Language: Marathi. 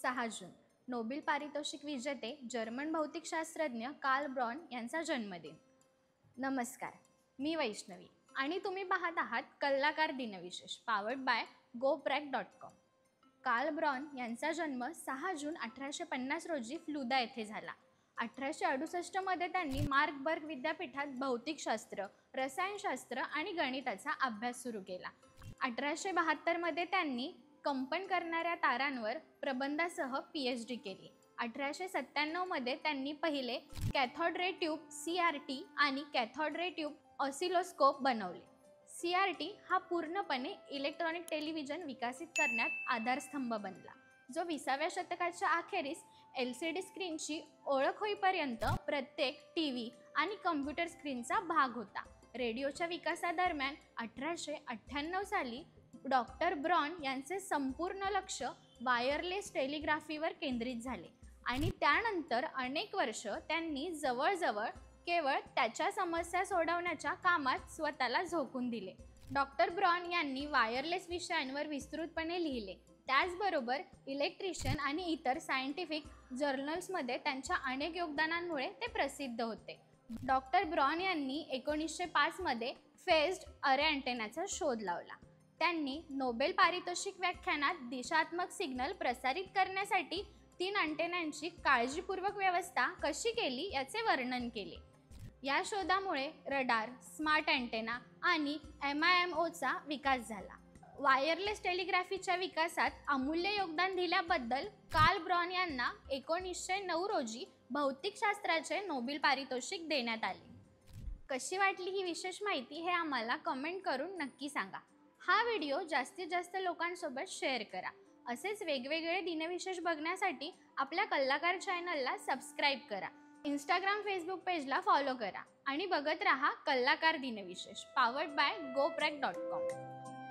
6 जून नोबेल पारितोषिक विजेते जर्मन भौतिकशास्त्रज्ञ कार्ल ब्रॉन यांचा जन्मदिन। नमस्कार, मी वैष्णवी आणि तुम्ही पाहत आहात कलाकार दिनविशेष पावर्ड बाय GoPrac.com। कार्ल ब्रॉन यांचा जन्म 6 जून 1850 रोजी फ्लुदा येथे झाला। 1868 मध्ये त्यांनी मार्बर्ग विद्यापीठात भौतिकशास्त्र, रसायनशास्त्र आणि गणिताचा अभ्यास सुरू केला। 1872 मध्ये त्यांनी कंपन करणाऱ्या तारांवर प्रबंधासह PhD केली। 1897 मध्ये त्यांनी पहिले कॅथोड रे ट्यूब CRT आणि कॅथोड रे ट्यूब ऑसिलोस्कोप बनवले। CRT हा पूर्णपणे इलेक्ट्रॉनिक टेलिव्हिजन विकसित करण्यात आधारस्तंभ बनला, जो 20व्या शतकाच्या अखेरीस LCD स्क्रीनची ओळख होईपर्यंत प्रत्येक TV आणि कॉम्प्युटर स्क्रीनचा भाग होता। रेडिओच्या विकासादरम्यान 1898 साली डॉक्टर ब्रॉन यांचे संपूर्ण लक्ष वायरलेस टेलिग्राफीवर केंद्रित झाले आणि त्यानंतर अनेक वर्ष त्यांनी जवळजवळ केवळ त्याच्या समस्या सोडवण्याच्या कामात स्वतःला झोकून दिले। डॉक्टर ब्रॉन यांनी वायरलेस विषयांवर विस्तृतपणे लिहिले, त्याचबरोबर इलेक्ट्रिशियन आणि इतर सायंटिफिक जर्नल्समध्ये त्यांच्या अनेक योगदानांमुळे ते प्रसिद्ध होते। डॉक्टर ब्रॉन यांनी 1905 मध्ये फेज्ड अरे अँटेनाचा शोध लावला। त्यांनी नोबेल पारितोषिक व्याख्यानात दिशात्मक सिग्नल प्रसारित करण्यासाठी 3 अँटेनांची काळजीपूर्वक व्यवस्था कशी केली याचे वर्णन केले। या शोधामुळे रडार, स्मार्ट अँटेना आणि MIMOचा विकास झाला। वायरलेस टेलिग्राफीच्या विकासात अमूल्य योगदान दिल्याबद्दल कार्ल ब्रॉन यांना 1909 रोजी भौतिकशास्त्राचे नोबेल पारितोषिक देण्यात आले। कशी वाटली ही विशेष माहिती हे आम्हाला कमेंट करून नक्की सांगा। हा व्हिडिओ जास्तीत जास्त लोकांसोबत शेअर करा। असेच वेगवेगळे दिनविशेष बघण्यासाठी आपल्या कलाकार चॅनलला सबस्क्राईब करा। इंस्टाग्राम, फेसबुक पेजला फॉलो करा आणि बघत रहा कलाकार दिनविशेष पावर्ड बाय GoPrac.com।